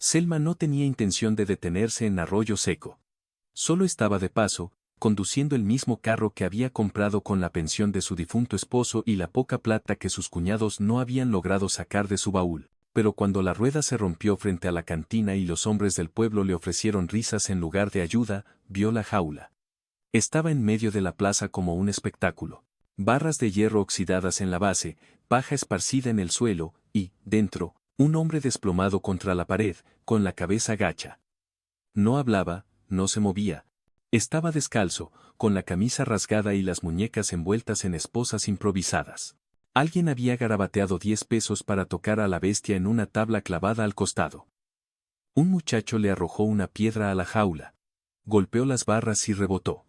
Selma no tenía intención de detenerse en Arroyo Seco. Solo estaba de paso, conduciendo el mismo carro que había comprado con la pensión de su difunto esposo y la poca plata que sus cuñados no habían logrado sacar de su baúl. Pero cuando la rueda se rompió frente a la cantina y los hombres del pueblo le ofrecieron risas en lugar de ayuda, vio la jaula. Estaba en medio de la plaza como un espectáculo. Barras de hierro oxidadas en la base, paja esparcida en el suelo, y, dentro, un hombre desplomado contra la pared, con la cabeza gacha. No hablaba, no se movía. Estaba descalzo, con la camisa rasgada y las muñecas envueltas en esposas improvisadas. Alguien había garabateado 10 pesos para tocar a la bestia en una tabla clavada al costado. Un muchacho le arrojó una piedra a la jaula. Golpeó las barras y rebotó.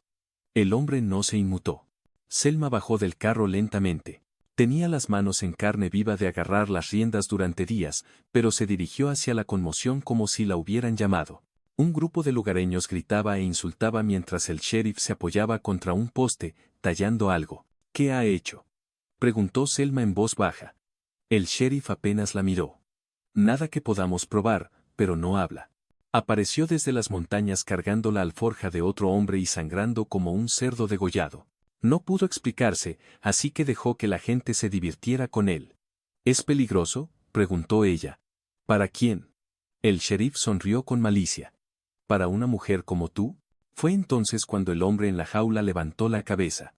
El hombre no se inmutó. Selma bajó del carro lentamente. Tenía las manos en carne viva de agarrar las riendas durante días, pero se dirigió hacia la conmoción como si la hubieran llamado. Un grupo de lugareños gritaba e insultaba mientras el sheriff se apoyaba contra un poste, tallando algo. ¿Qué ha hecho?, preguntó Selma en voz baja. El sheriff apenas la miró. Nada que podamos probar, pero no habla. Apareció desde las montañas cargando la alforja de otro hombre y sangrando como un cerdo degollado. No pudo explicarse, así que dejó que la gente se divirtiera con él. ¿Es peligroso?, preguntó ella. ¿Para quién? El sheriff sonrió con malicia. ¿Para una mujer como tú? Fue entonces cuando el hombre en la jaula levantó la cabeza.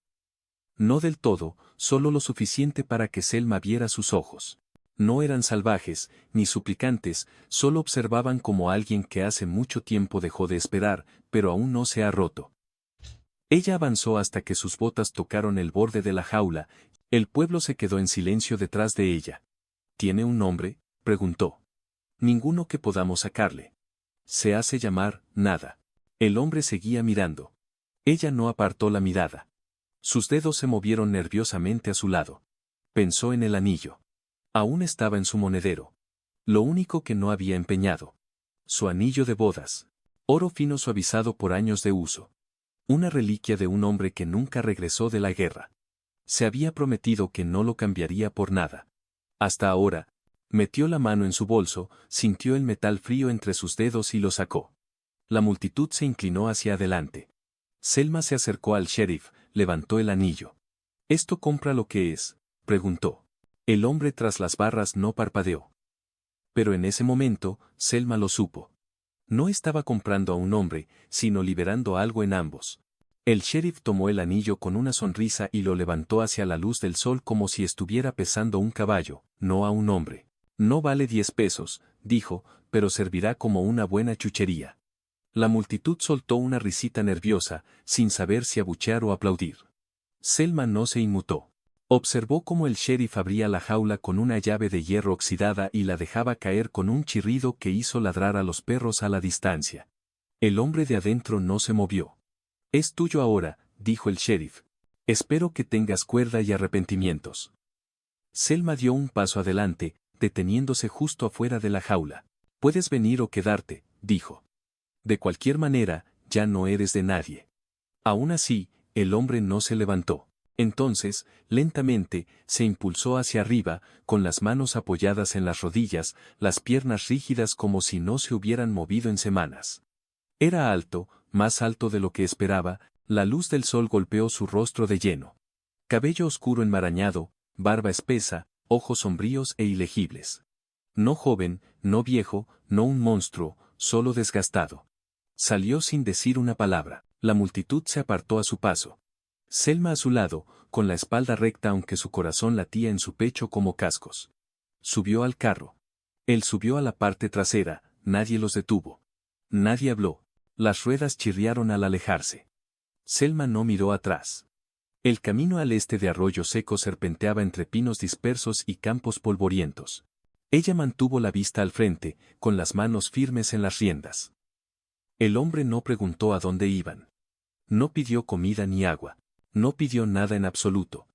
No del todo, solo lo suficiente para que Selma viera sus ojos. No eran salvajes, ni suplicantes, solo observaban como alguien que hace mucho tiempo dejó de esperar, pero aún no se ha roto. Ella avanzó hasta que sus botas tocaron el borde de la jaula. El pueblo se quedó en silencio detrás de ella. ¿Tiene un nombre?, preguntó. Ninguno que podamos sacarle. Se hace llamar, nada. El hombre seguía mirando. Ella no apartó la mirada. Sus dedos se movieron nerviosamente a su lado. Pensó en el anillo. Aún estaba en su monedero. Lo único que no había empeñado. Su anillo de bodas. Oro fino suavizado por años de uso. Una reliquia de un hombre que nunca regresó de la guerra. Se había prometido que no lo cambiaría por nada. Hasta ahora, metió la mano en su bolso, sintió el metal frío entre sus dedos y lo sacó. La multitud se inclinó hacia adelante. Selma se acercó al sheriff, levantó el anillo. ¿Esto compra lo que es?, preguntó. El hombre tras las barras no parpadeó. Pero en ese momento, Selma lo supo. No estaba comprando a un hombre, sino liberando algo en ambos. El sheriff tomó el anillo con una sonrisa y lo levantó hacia la luz del sol como si estuviera pesando un caballo, no a un hombre. No vale 10 pesos, dijo, pero servirá como una buena chuchería. La multitud soltó una risita nerviosa, sin saber si abuchear o aplaudir. Selma no se inmutó. Observó cómo el sheriff abría la jaula con una llave de hierro oxidada y la dejaba caer con un chirrido que hizo ladrar a los perros a la distancia. El hombre de adentro no se movió. «Es tuyo ahora», dijo el sheriff. «Espero que tengas cuerda y arrepentimientos». Selma dio un paso adelante, deteniéndose justo afuera de la jaula. «Puedes venir o quedarte», dijo. «De cualquier manera, ya no eres de nadie». Aún así, el hombre no se levantó. Entonces, lentamente, se impulsó hacia arriba, con las manos apoyadas en las rodillas, las piernas rígidas como si no se hubieran movido en semanas. Era alto, más alto de lo que esperaba, la luz del sol golpeó su rostro de lleno. Cabello oscuro enmarañado, barba espesa, ojos sombríos e ilegibles. No joven, no viejo, no un monstruo, solo desgastado. Salió sin decir una palabra. La multitud se apartó a su paso. Selma a su lado, con la espalda recta aunque su corazón latía en su pecho como cascos. Subió al carro. Él subió a la parte trasera, nadie los detuvo. Nadie habló. Las ruedas chirriaron al alejarse. Selma no miró atrás. El camino al este de Arroyo Seco serpenteaba entre pinos dispersos y campos polvorientos. Ella mantuvo la vista al frente, con las manos firmes en las riendas. El hombre no preguntó a dónde iban. No pidió comida ni agua. No pidió nada en absoluto.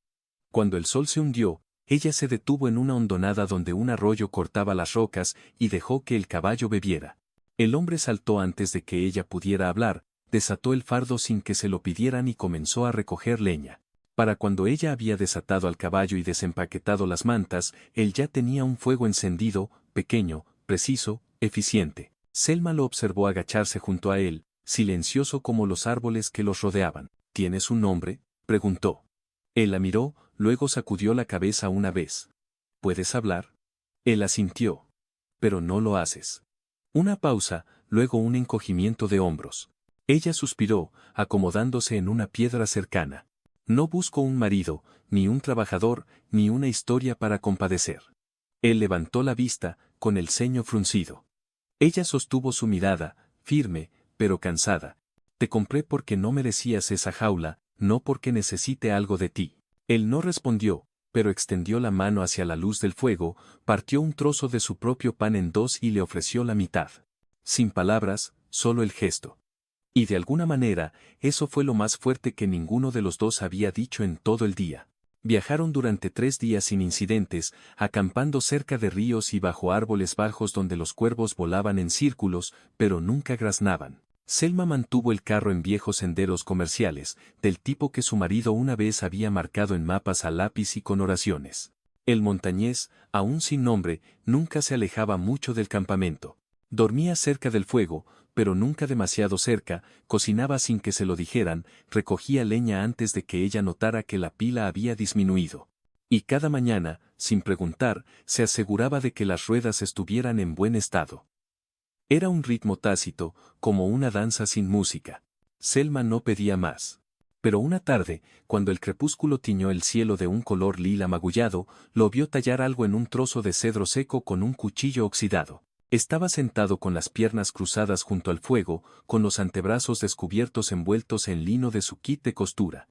Cuando el sol se hundió, ella se detuvo en una hondonada donde un arroyo cortaba las rocas y dejó que el caballo bebiera. El hombre saltó antes de que ella pudiera hablar, desató el fardo sin que se lo pidieran y comenzó a recoger leña. Para cuando ella había desatado al caballo y desempaquetado las mantas, él ya tenía un fuego encendido, pequeño, preciso, eficiente. Selma lo observó agacharse junto a él, silencioso como los árboles que los rodeaban. ¿Tienes un nombre?, preguntó. Él la miró, luego sacudió la cabeza una vez. ¿Puedes hablar? Él asintió. Pero no lo haces. Una pausa, luego un encogimiento de hombros. Ella suspiró, acomodándose en una piedra cercana. No busco un marido, ni un trabajador, ni una historia para compadecer. Él levantó la vista, con el ceño fruncido. Ella sostuvo su mirada, firme, pero cansada. Te compré porque no merecías esa jaula, no porque necesite algo de ti. Él no respondió, pero extendió la mano hacia la luz del fuego, partió un trozo de su propio pan en dos y le ofreció la mitad. Sin palabras, solo el gesto. Y de alguna manera, eso fue lo más fuerte que ninguno de los dos había dicho en todo el día. Viajaron durante 3 días sin incidentes, acampando cerca de ríos y bajo árboles bajos donde los cuervos volaban en círculos, pero nunca graznaban. Selma mantuvo el carro en viejos senderos comerciales, del tipo que su marido una vez había marcado en mapas a lápiz y con oraciones. El montañés, aún sin nombre, nunca se alejaba mucho del campamento. Dormía cerca del fuego, pero nunca demasiado cerca, cocinaba sin que se lo dijeran, recogía leña antes de que ella notara que la pila había disminuido. Y cada mañana, sin preguntar, se aseguraba de que las ruedas estuvieran en buen estado. Era un ritmo tácito, como una danza sin música. Selma no pedía más. Pero una tarde, cuando el crepúsculo tiñó el cielo de un color lila magullado, lo vio tallar algo en un trozo de cedro seco con un cuchillo oxidado. Estaba sentado con las piernas cruzadas junto al fuego, con los antebrazos descubiertos envueltos en lino de su kit de costura.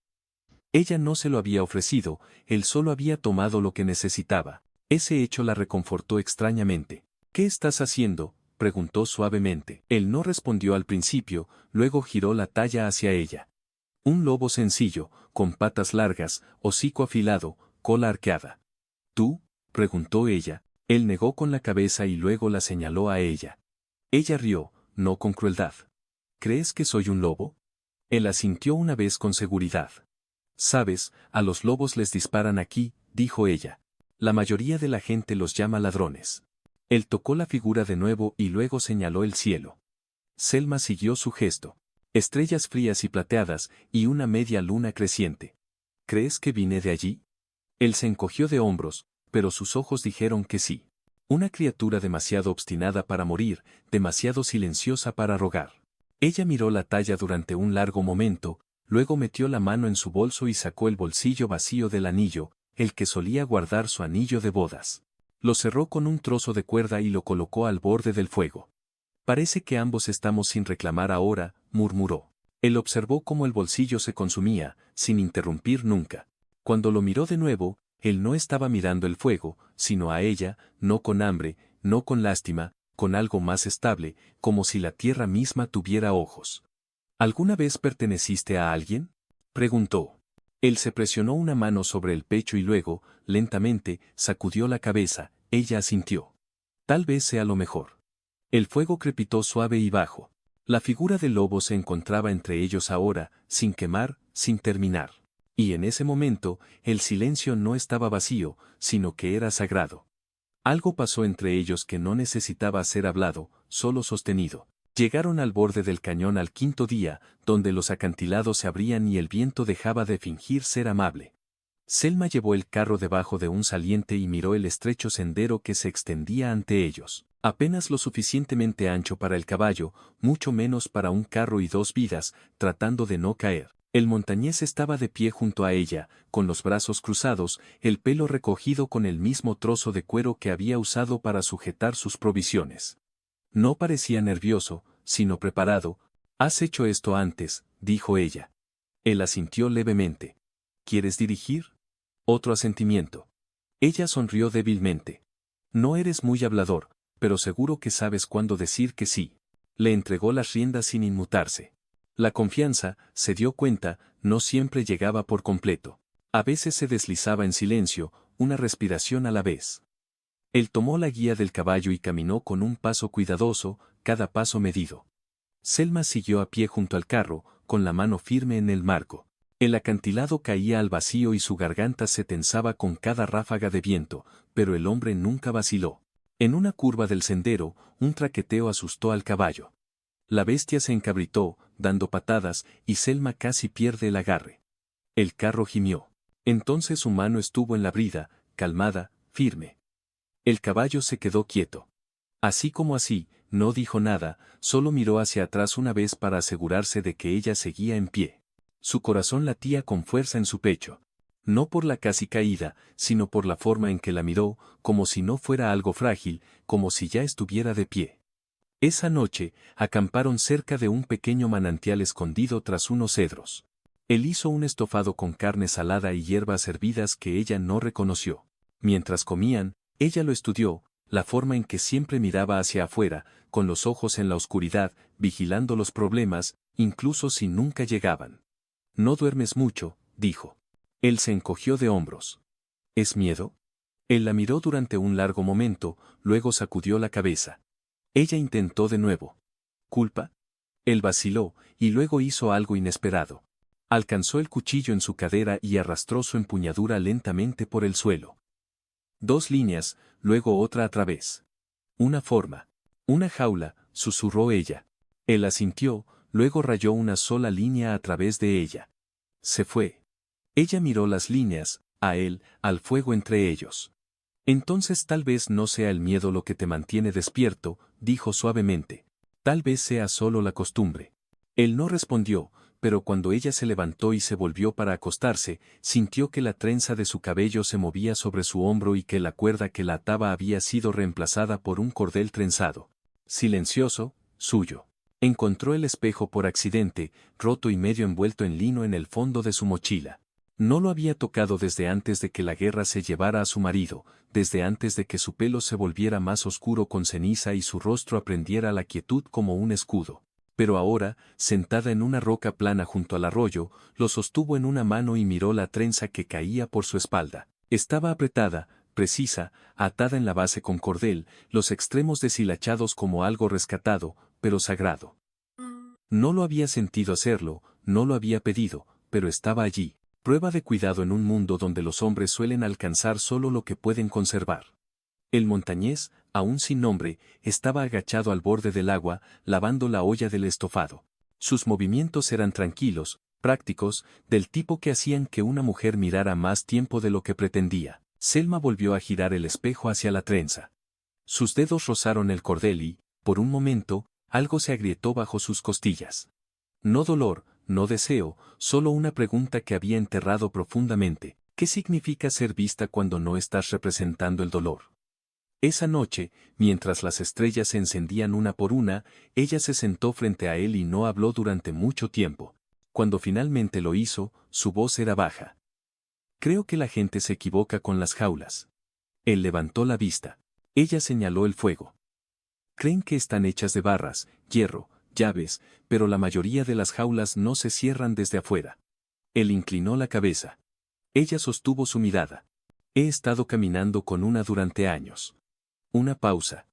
Ella no se lo había ofrecido, él solo había tomado lo que necesitaba. Ese hecho la reconfortó extrañamente. ¿Qué estás haciendo?, preguntó suavemente. Él no respondió al principio, luego giró la talla hacia ella. Un lobo sencillo, con patas largas, hocico afilado, cola arqueada. ¿Tú?, preguntó ella. Él negó con la cabeza y luego la señaló a ella. Ella rió, no con crueldad. ¿Crees que soy un lobo? Él asintió una vez con seguridad. Sabes, a los lobos les disparan aquí, dijo ella. La mayoría de la gente los llama ladrones. Él tocó la figura de nuevo y luego señaló el cielo. Selma siguió su gesto. Estrellas frías y plateadas, y una media luna creciente. ¿Crees que vine de allí? Él se encogió de hombros, pero sus ojos dijeron que sí. Una criatura demasiado obstinada para morir, demasiado silenciosa para rogar. Ella miró la talla durante un largo momento, luego metió la mano en su bolso y sacó el bolsillo vacío del anillo, el que solía guardar su anillo de bodas. Lo cerró con un trozo de cuerda y lo colocó al borde del fuego. Parece que ambos estamos sin reclamar ahora, murmuró. Él observó cómo el bolsillo se consumía, sin interrumpir nunca. Cuando lo miró de nuevo, él no estaba mirando el fuego, sino a ella, no con hambre, no con lástima, con algo más estable, como si la tierra misma tuviera ojos. ¿Alguna vez perteneciste a alguien?, preguntó. Él se presionó una mano sobre el pecho y luego, lentamente, sacudió la cabeza. Ella asintió. Tal vez sea lo mejor. El fuego crepitó suave y bajo. La figura del lobo se encontraba entre ellos ahora, sin quemar, sin terminar. Y en ese momento, el silencio no estaba vacío, sino que era sagrado. Algo pasó entre ellos que no necesitaba ser hablado, solo sostenido. Llegaron al borde del cañón al quinto día, donde los acantilados se abrían y el viento dejaba de fingir ser amable. Selma llevó el carro debajo de un saliente y miró el estrecho sendero que se extendía ante ellos. Apenas lo suficientemente ancho para el caballo, mucho menos para un carro y 2 vidas, tratando de no caer. El montañés estaba de pie junto a ella, con los brazos cruzados, el pelo recogido con el mismo trozo de cuero que había usado para sujetar sus provisiones. No parecía nervioso, sino preparado. «¿Has hecho esto antes?», dijo ella. Él asintió levemente. «¿Quieres dirigir?». Otro asentimiento. Ella sonrió débilmente. «No eres muy hablador, pero seguro que sabes cuándo decir que sí». Le entregó las riendas sin inmutarse. La confianza, se dio cuenta, no siempre llegaba por completo. A veces se deslizaba en silencio, una respiración a la vez. Él tomó la guía del caballo y caminó con un paso cuidadoso, cada paso medido. Selma siguió a pie junto al carro, con la mano firme en el marco. El acantilado caía al vacío y su garganta se tensaba con cada ráfaga de viento, pero el hombre nunca vaciló. En una curva del sendero, un traqueteo asustó al caballo. La bestia se encabritó, dando patadas, y Selma casi pierde el agarre. El carro gimió. Entonces su mano estuvo en la brida, calmada, firme. El caballo se quedó quieto. Así como así, no dijo nada, solo miró hacia atrás una vez para asegurarse de que ella seguía en pie. Su corazón latía con fuerza en su pecho. No por la casi caída, sino por la forma en que la miró, como si no fuera algo frágil, como si ya estuviera de pie. Esa noche, acamparon cerca de un pequeño manantial escondido tras unos cedros. Él hizo un estofado con carne salada y hierbas hervidas que ella no reconoció. Mientras comían, ella lo estudió, la forma en que siempre miraba hacia afuera, con los ojos en la oscuridad, vigilando los problemas, incluso si nunca llegaban. No duermes mucho, dijo. Él se encogió de hombros. ¿Es miedo? Él la miró durante un largo momento, luego sacudió la cabeza. Ella intentó de nuevo. ¿Culpa? Él vaciló, y luego hizo algo inesperado. Alcanzó el cuchillo en su cadera y arrastró su empuñadura lentamente por el suelo. 2 líneas, luego otra a través. Una forma. Una jaula, susurró ella. Él asintió, luego rayó una sola línea a través de ella. Se fue. Ella miró las líneas, a él, al fuego entre ellos. Entonces tal vez no sea el miedo lo que te mantiene despierto, dijo suavemente. Tal vez sea solo la costumbre. Él no respondió, pero cuando ella se levantó y se volvió para acostarse, sintió que la trenza de su cabello se movía sobre su hombro y que la cuerda que la ataba había sido reemplazada por un cordel trenzado. Silencioso, suyo. Encontró el espejo por accidente, roto y medio envuelto en lino en el fondo de su mochila. No lo había tocado desde antes de que la guerra se llevara a su marido, desde antes de que su pelo se volviera más oscuro con ceniza y su rostro aprendiera la quietud como un escudo. Pero ahora, sentada en una roca plana junto al arroyo, lo sostuvo en una mano y miró la trenza que caía por su espalda. Estaba apretada, precisa, atada en la base con cordel, los extremos deshilachados como algo rescatado, pero sagrado. No lo había sentido hacerlo, no lo había pedido, pero estaba allí. Prueba de cuidado en un mundo donde los hombres suelen alcanzar solo lo que pueden conservar. El montañés, aún sin nombre, estaba agachado al borde del agua, lavando la olla del estofado. Sus movimientos eran tranquilos, prácticos, del tipo que hacían que una mujer mirara más tiempo de lo que pretendía. Selma volvió a girar el espejo hacia la trenza. Sus dedos rozaron el cordel y, por un momento, algo se agrietó bajo sus costillas. No dolor, no deseo, solo una pregunta que había enterrado profundamente. ¿Qué significa ser vista cuando no estás representando el dolor? Esa noche, mientras las estrellas se encendían una por una, ella se sentó frente a él y no habló durante mucho tiempo. Cuando finalmente lo hizo, su voz era baja. Creo que la gente se equivoca con las jaulas. Él levantó la vista. Ella señaló el fuego. Creen que están hechas de barras, hierro, llaves, pero la mayoría de las jaulas no se cierran desde afuera. Él inclinó la cabeza. Ella sostuvo su mirada. He estado caminando con una durante años. Una pausa.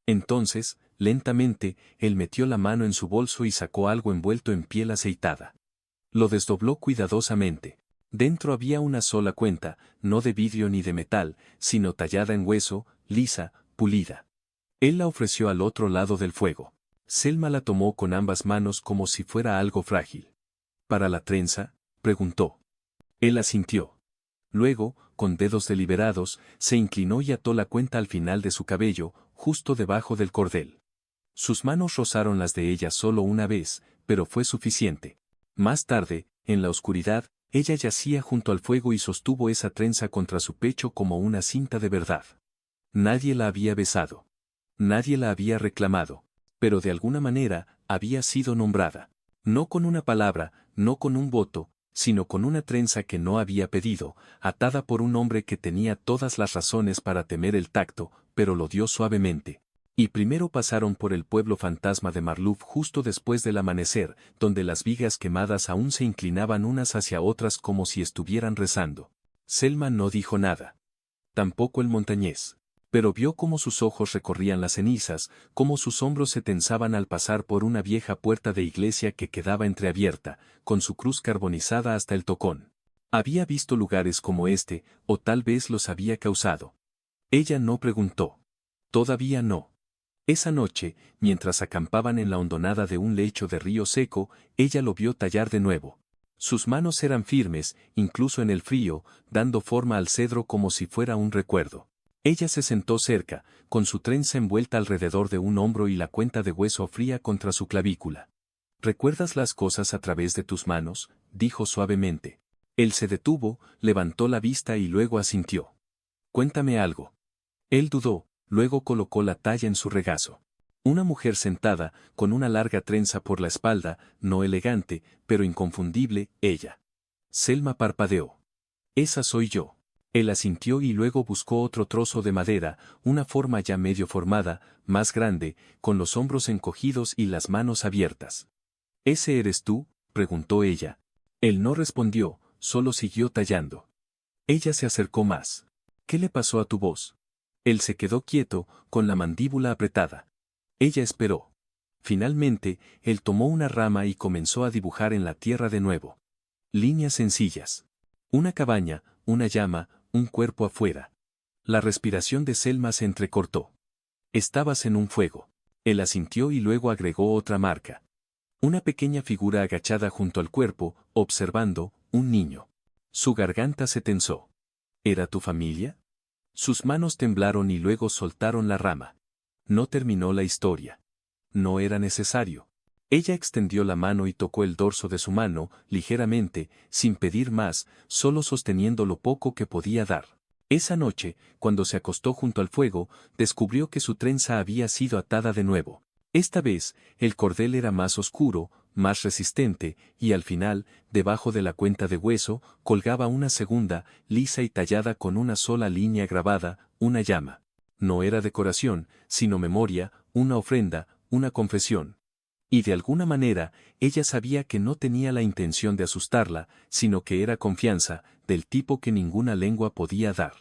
Entonces, lentamente, él metió la mano en su bolso y sacó algo envuelto en piel aceitada. Lo desdobló cuidadosamente. Dentro había una sola cuenta, no de vidrio ni de metal, sino tallada en hueso, lisa, pulida. Él la ofreció al otro lado del fuego. Selma la tomó con ambas manos como si fuera algo frágil. ¿Para la trenza?, preguntó. Él asintió. Luego, con dedos deliberados, se inclinó y ató la cuenta al final de su cabello, justo debajo del cordel. Sus manos rozaron las de ella solo una vez, pero fue suficiente. Más tarde, en la oscuridad, ella yacía junto al fuego y sostuvo esa trenza contra su pecho como una cinta de verdad. Nadie la había besado. Nadie la había reclamado. Pero de alguna manera, había sido nombrada. No con una palabra, no con un voto, sino con una trenza que no había pedido, atada por un hombre que tenía todas las razones para temer el tacto, pero lo dio suavemente. Y primero pasaron por el pueblo fantasma de Marlouf justo después del amanecer, donde las vigas quemadas aún se inclinaban unas hacia otras como si estuvieran rezando. Selma no dijo nada. Tampoco el montañés. Pero vio cómo sus ojos recorrían las cenizas, cómo sus hombros se tensaban al pasar por una vieja puerta de iglesia que quedaba entreabierta, con su cruz carbonizada hasta el tocón. Había visto lugares como este, o tal vez los había causado. Ella no preguntó. Todavía no. Esa noche, mientras acampaban en la hondonada de un lecho de río seco, ella lo vio tallar de nuevo. Sus manos eran firmes, incluso en el frío, dando forma al cedro como si fuera un recuerdo. Ella se sentó cerca, con su trenza envuelta alrededor de un hombro y la cuenta de hueso fría contra su clavícula. ¿Recuerdas las cosas a través de tus manos?, dijo suavemente. Él se detuvo, levantó la vista y luego asintió. Cuéntame algo. Él dudó, luego colocó la talla en su regazo. Una mujer sentada, con una larga trenza por la espalda, no elegante, pero inconfundible, ella. Selma parpadeó. Esa soy yo. Él asintió y luego buscó otro trozo de madera, una forma ya medio formada, más grande, con los hombros encogidos y las manos abiertas. ¿Ese eres tú?, preguntó ella. Él no respondió, solo siguió tallando. Ella se acercó más. ¿Qué le pasó a tu voz? Él se quedó quieto, con la mandíbula apretada. Ella esperó. Finalmente, él tomó una rama y comenzó a dibujar en la tierra de nuevo. Líneas sencillas. Una cabaña, una llama, un cuerpo afuera. La respiración de Selma se entrecortó. Estabas en un fuego. Él asintió y luego agregó otra marca. Una pequeña figura agachada junto al cuerpo, observando, un niño. Su garganta se tensó. ¿Era tu familia? Sus manos temblaron y luego soltaron la rama. No terminó la historia. No era necesario. Ella extendió la mano y tocó el dorso de su mano, ligeramente, sin pedir más, solo sosteniendo lo poco que podía dar. Esa noche, cuando se acostó junto al fuego, descubrió que su trenza había sido atada de nuevo. Esta vez, el cordel era más oscuro, más resistente, y al final, debajo de la cuenta de hueso, colgaba una segunda, lisa y tallada con una sola línea grabada, una llama. No era decoración, sino memoria, una ofrenda, una confesión. Y de alguna manera, ella sabía que no tenía la intención de asustarla, sino que era confianza, del tipo que ninguna lengua podía dar.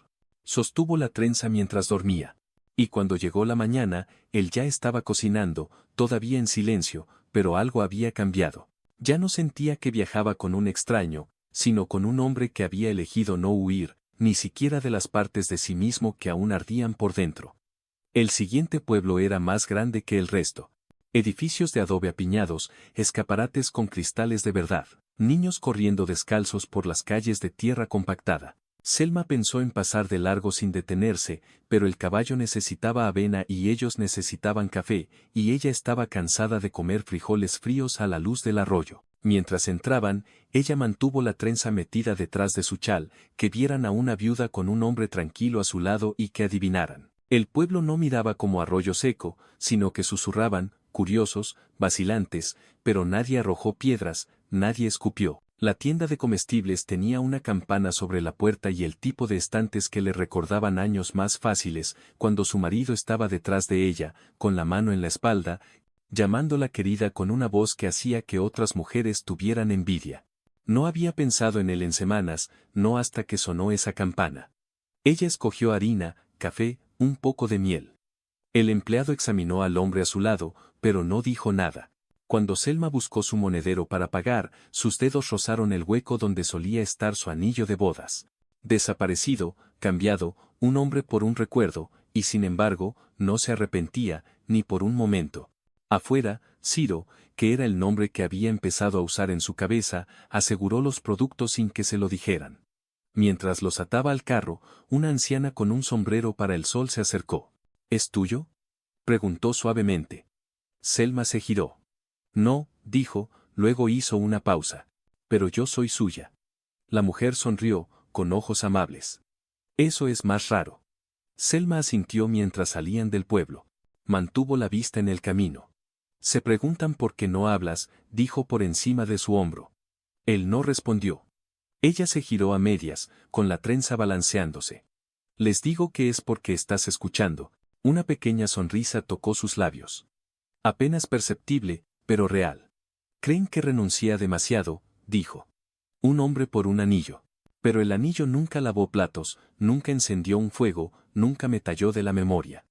Sostuvo la trenza mientras dormía. Y cuando llegó la mañana, él ya estaba cocinando, todavía en silencio, pero algo había cambiado. Ya no sentía que viajaba con un extraño, sino con un hombre que había elegido no huir, ni siquiera de las partes de sí mismo que aún ardían por dentro. El siguiente pueblo era más grande que el resto. Edificios de adobe apiñados, escaparates con cristales de verdad, niños corriendo descalzos por las calles de tierra compactada. Selma pensó en pasar de largo sin detenerse, pero el caballo necesitaba avena y ellos necesitaban café, y ella estaba cansada de comer frijoles fríos a la luz del arroyo. Mientras entraban, ella mantuvo la trenza metida detrás de su chal, que vieran a una viuda con un hombre tranquilo a su lado y que adivinaran. El pueblo no miraba como arroyo seco, sino que susurraban, curiosos, vacilantes, pero nadie arrojó piedras, nadie escupió. La tienda de comestibles tenía una campana sobre la puerta y el tipo de estantes que le recordaban años más fáciles, cuando su marido estaba detrás de ella, con la mano en la espalda, llamándola querida con una voz que hacía que otras mujeres tuvieran envidia. No había pensado en él en semanas, no hasta que sonó esa campana. Ella escogió harina, café, un poco de miel. El empleado examinó al hombre a su lado, pero no dijo nada. Cuando Selma buscó su monedero para pagar, sus dedos rozaron el hueco donde solía estar su anillo de bodas. Desaparecido, cambiado, un hombre por un recuerdo, y sin embargo, no se arrepentía, ni por un momento. Afuera, Ciro, que era el nombre que había empezado a usar en su cabeza, aseguró los productos sin que se lo dijeran. Mientras los ataba al carro, una anciana con un sombrero para el sol se acercó. ¿Es tuyo?, preguntó suavemente. Selma se giró. No, dijo, luego hizo una pausa. Pero yo soy suya. La mujer sonrió, con ojos amables. Eso es más raro. Selma asintió mientras salían del pueblo. Mantuvo la vista en el camino. Se preguntan por qué no hablas, dijo por encima de su hombro. Él no respondió. Ella se giró a medias, con la trenza balanceándose. Les digo que es porque estás escuchando. Una pequeña sonrisa tocó sus labios. Apenas perceptible, pero real. Creen que renuncié a demasiado, dijo. Un hombre por un anillo. Pero el anillo nunca lavó platos, nunca encendió un fuego, nunca me talló de la memoria.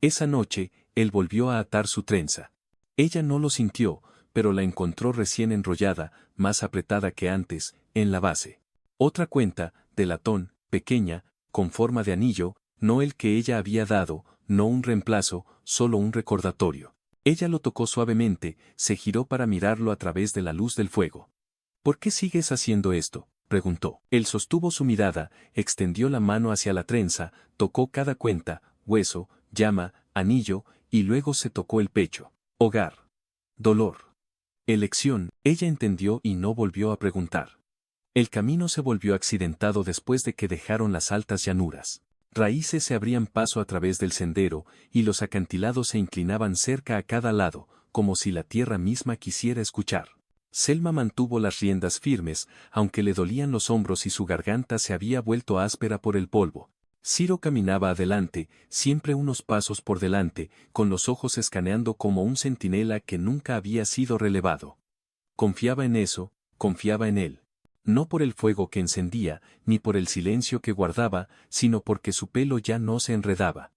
Esa noche, él volvió a atar su trenza. Ella no lo sintió, pero la encontró recién enrollada, más apretada que antes, en la base. Otra cuenta, de latón, pequeña, con forma de anillo, no el que ella había dado, no un reemplazo, solo un recordatorio. Ella lo tocó suavemente, se giró para mirarlo a través de la luz del fuego. ¿Por qué sigues haciendo esto?, preguntó. Él sostuvo su mirada, extendió la mano hacia la trenza, tocó cada cuenta, hueso, llama, anillo, y luego se tocó el pecho. Hogar. Dolor. Elección. Ella entendió y no volvió a preguntar. El camino se volvió accidentado después de que dejaron las altas llanuras. Raíces se abrían paso a través del sendero, y los acantilados se inclinaban cerca a cada lado, como si la tierra misma quisiera escuchar. Selma mantuvo las riendas firmes, aunque le dolían los hombros y su garganta se había vuelto áspera por el polvo. Ciro caminaba adelante, siempre unos pasos por delante, con los ojos escaneando como un centinela que nunca había sido relevado. Confiaba en eso, confiaba en él. No por el fuego que encendía, ni por el silencio que guardaba, sino porque su pelo ya no se enredaba.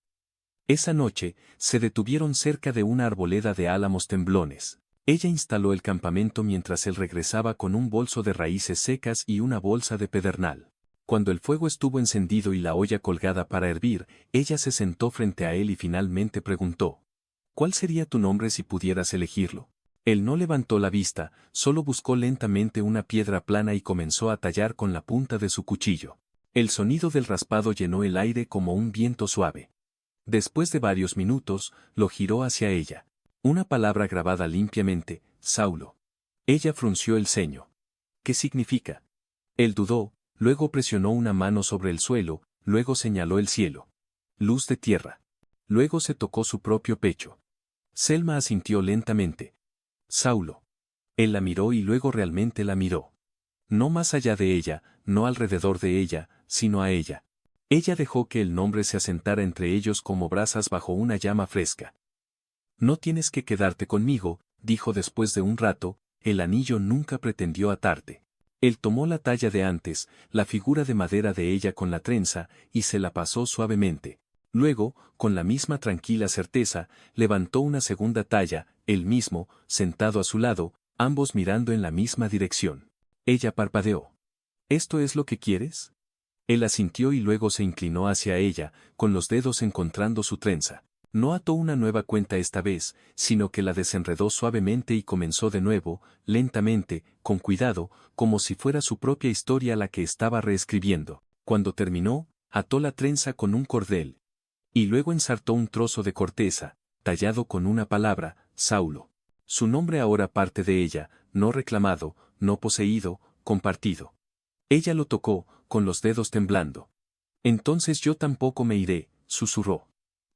Esa noche, se detuvieron cerca de una arboleda de álamos temblones. Ella instaló el campamento mientras él regresaba con un bolso de raíces secas y una bolsa de pedernal. Cuando el fuego estuvo encendido y la olla colgada para hervir, ella se sentó frente a él y finalmente preguntó: ¿cuál sería tu nombre si pudieras elegirlo? Él no levantó la vista, solo buscó lentamente una piedra plana y comenzó a tallar con la punta de su cuchillo. El sonido del raspado llenó el aire como un viento suave. Después de varios minutos, lo giró hacia ella. Una palabra grabada limpiamente: Saulo. Ella frunció el ceño. ¿Qué significa? Él dudó, luego presionó una mano sobre el suelo, luego señaló el cielo. Luz de tierra. Luego se tocó su propio pecho. Selma asintió lentamente. Saulo. Él la miró y luego realmente la miró. No más allá de ella, no alrededor de ella, sino a ella. Ella dejó que el nombre se asentara entre ellos como brasas bajo una llama fresca. No tienes que quedarte conmigo, dijo después de un rato, el anillo nunca pretendió atarte. Él tomó la talla de antes, la figura de madera de ella con la trenza, y se la pasó suavemente. Luego, con la misma tranquila certeza, levantó una segunda talla, él mismo, sentado a su lado, ambos mirando en la misma dirección. Ella parpadeó. ¿Esto es lo que quieres? Él asintió y luego se inclinó hacia ella, con los dedos encontrando su trenza. No ató una nueva cuenta esta vez, sino que la desenredó suavemente y comenzó de nuevo, lentamente, con cuidado, como si fuera su propia historia la que estaba reescribiendo. Cuando terminó, ató la trenza con un cordel. Y luego ensartó un trozo de corteza, tallado con una palabra: Saulo. Su nombre ahora parte de ella, no reclamado, no poseído, compartido. Ella lo tocó, con los dedos temblando. Entonces yo tampoco me iré, susurró.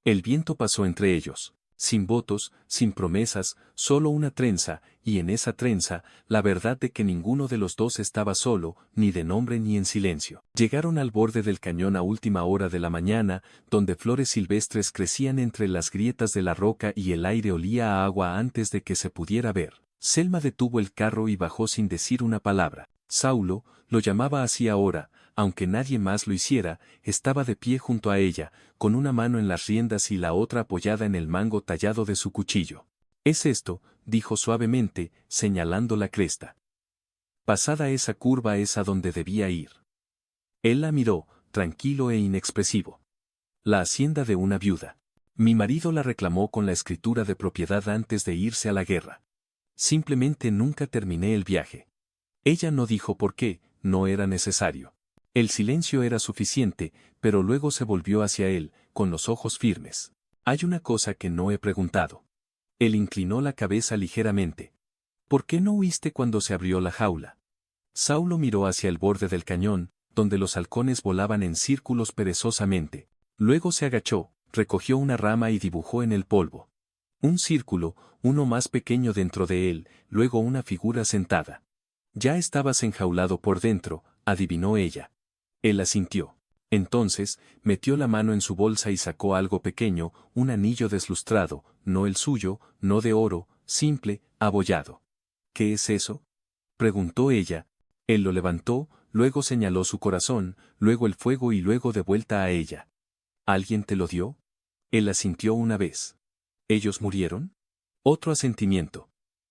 El viento pasó entre ellos, sin votos, sin promesas, solo una trenza, y en esa trenza, la verdad de que ninguno de los dos estaba solo, ni de nombre ni en silencio. Llegaron al borde del cañón a última hora de la mañana, donde flores silvestres crecían entre las grietas de la roca y el aire olía a agua antes de que se pudiera ver. Selma detuvo el carro y bajó sin decir una palabra. Saulo, lo llamaba así ahora, aunque nadie más lo hiciera, estaba de pie junto a ella, con una mano en las riendas y la otra apoyada en el mango tallado de su cuchillo. «Es esto», dijo suavemente, señalando la cresta. Pasada esa curva es a donde debía ir. Él la miró, tranquilo e inexpresivo. La hacienda de una viuda. Mi marido la reclamó con la escritura de propiedad antes de irse a la guerra. Simplemente nunca terminé el viaje. Ella no dijo por qué, no era necesario. El silencio era suficiente, pero luego se volvió hacia él, con los ojos firmes. Hay una cosa que no he preguntado. Él inclinó la cabeza ligeramente. ¿Por qué no huiste cuando se abrió la jaula? Saulo miró hacia el borde del cañón, donde los halcones volaban en círculos perezosamente. Luego se agachó, recogió una rama y dibujó en el polvo un círculo, uno más pequeño dentro de él, luego una figura sentada. Ya estabas enjaulado por dentro, adivinó ella. Él asintió. Entonces, metió la mano en su bolsa y sacó algo pequeño, un anillo deslustrado, no el suyo, no de oro, simple, abollado. ¿Qué es eso?, preguntó ella. Él lo levantó, luego señaló su corazón, luego el fuego y luego de vuelta a ella. ¿Alguien te lo dio? Él asintió una vez. ¿Ellos murieron? Otro asentimiento.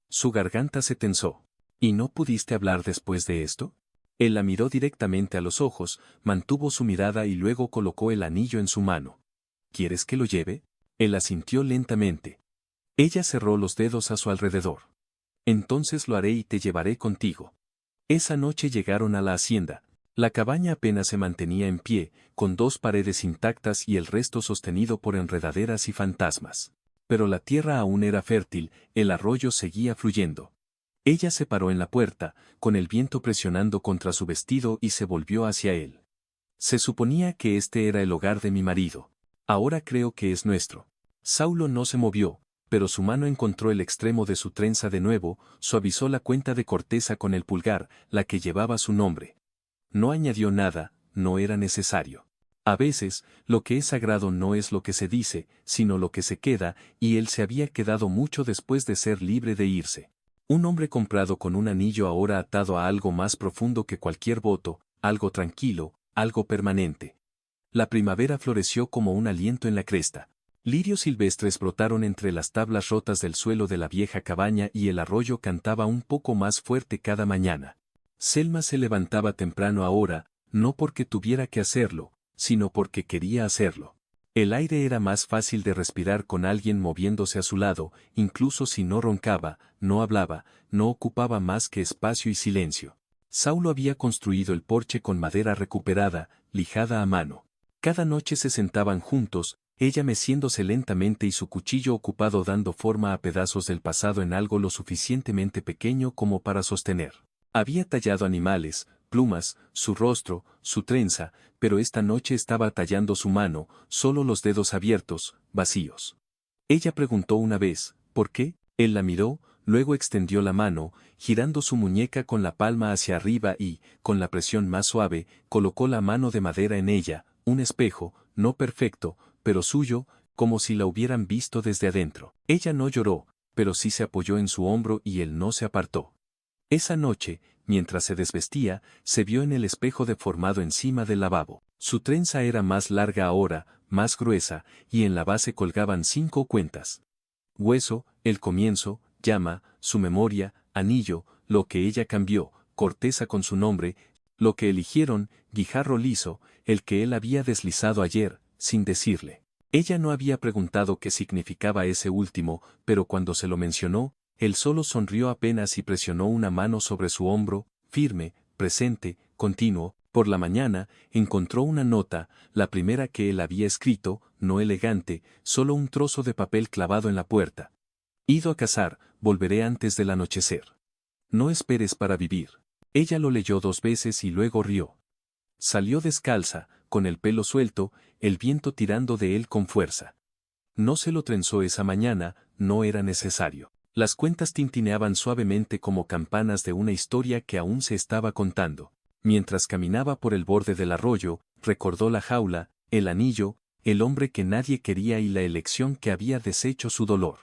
Su garganta se tensó. ¿Y no pudiste hablar después de esto? Él la miró directamente a los ojos, mantuvo su mirada y luego colocó el anillo en su mano. ¿Quieres que lo lleve? Él asintió lentamente. Ella cerró los dedos a su alrededor. Entonces lo haré y te llevaré contigo. Esa noche llegaron a la hacienda. La cabaña apenas se mantenía en pie, con 2 paredes intactas y el resto sostenido por enredaderas y fantasmas. Pero la tierra aún era fértil, el arroyo seguía fluyendo. Ella se paró en la puerta, con el viento presionando contra su vestido y se volvió hacia él. Se suponía que este era el hogar de mi marido. Ahora creo que es nuestro. Saulo no se movió, pero su mano encontró el extremo de su trenza de nuevo, suavizó la cuenta de corteza con el pulgar, la que llevaba su nombre. No añadió nada, no era necesario. A veces, lo que es sagrado no es lo que se dice, sino lo que se queda, y él se había quedado mucho después de ser libre de irse. Un hombre comprado con un anillo ahora atado a algo más profundo que cualquier voto, algo tranquilo, algo permanente. La primavera floreció como un aliento en la cresta. Lirios silvestres brotaron entre las tablas rotas del suelo de la vieja cabaña y el arroyo cantaba un poco más fuerte cada mañana. Selma se levantaba temprano ahora, no porque tuviera que hacerlo, sino porque quería hacerlo. El aire era más fácil de respirar con alguien moviéndose a su lado, incluso si no roncaba, no hablaba, no ocupaba más que espacio y silencio. Saulo había construido el porche con madera recuperada, lijada a mano. Cada noche se sentaban juntos, ella meciéndose lentamente y su cuchillo ocupado dando forma a pedazos del pasado en algo lo suficientemente pequeño como para sostener. Había tallado animales, plumas, su rostro, su trenza, pero esta noche estaba tallando su mano, solo los dedos abiertos, vacíos. Ella preguntó una vez, ¿por qué? Él la miró, luego extendió la mano, girando su muñeca con la palma hacia arriba y, con la presión más suave, colocó la mano de madera en ella, un espejo, no perfecto, pero suyo, como si la hubieran visto desde adentro. Ella no lloró, pero sí se apoyó en su hombro y él no se apartó. Esa noche, mientras se desvestía, se vio en el espejo deformado encima del lavabo. Su trenza era más larga ahora, más gruesa, y en la base colgaban 5 cuentas. Hueso, el comienzo, llama, su memoria, anillo, lo que ella cambió, corteza con su nombre, lo que eligieron, guijarro liso, el que él había deslizado ayer, sin decirle. Ella no había preguntado qué significaba ese último, pero cuando se lo mencionó, él solo sonrió apenas y presionó una mano sobre su hombro, firme, presente, continuo. Por la mañana, encontró una nota, la primera que él había escrito, no elegante, solo un trozo de papel clavado en la puerta. Ido a cazar, volveré antes del anochecer. No esperes para vivir. Ella lo leyó 2 veces y luego rió. Salió descalza, con el pelo suelto, el viento tirando de él con fuerza. No se lo trenzó esa mañana, no era necesario. Las cuentas tintineaban suavemente como campanas de una historia que aún se estaba contando. Mientras caminaba por el borde del arroyo, recordó la jaula, el anillo, el hombre que nadie quería y la elección que había deshecho su dolor.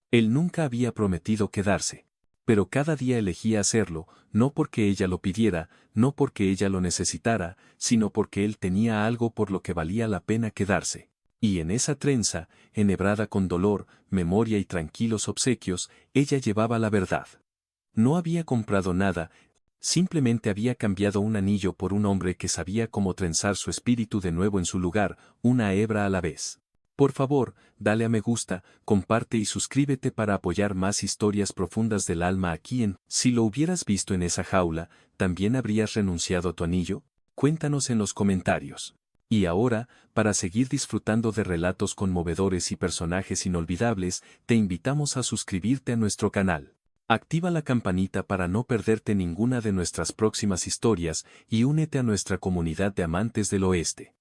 Él nunca había prometido quedarse. Pero cada día elegía hacerlo, no porque ella lo pidiera, no porque ella lo necesitara, sino porque él tenía algo por lo que valía la pena quedarse. Y en esa trenza, enhebrada con dolor, memoria y tranquilos obsequios, ella llevaba la verdad. No había comprado nada, simplemente había cambiado un anillo por un hombre que sabía cómo trenzar su espíritu de nuevo en su lugar, una hebra a la vez. Por favor, dale a me gusta, comparte y suscríbete para apoyar más historias profundas del alma aquí en Si lo hubieras visto en esa jaula, ¿también habrías renunciado a tu anillo? Cuéntanos en los comentarios. Y ahora, para seguir disfrutando de relatos conmovedores y personajes inolvidables, te invitamos a suscribirte a nuestro canal. Activa la campanita para no perderte ninguna de nuestras próximas historias y únete a nuestra comunidad de amantes del oeste.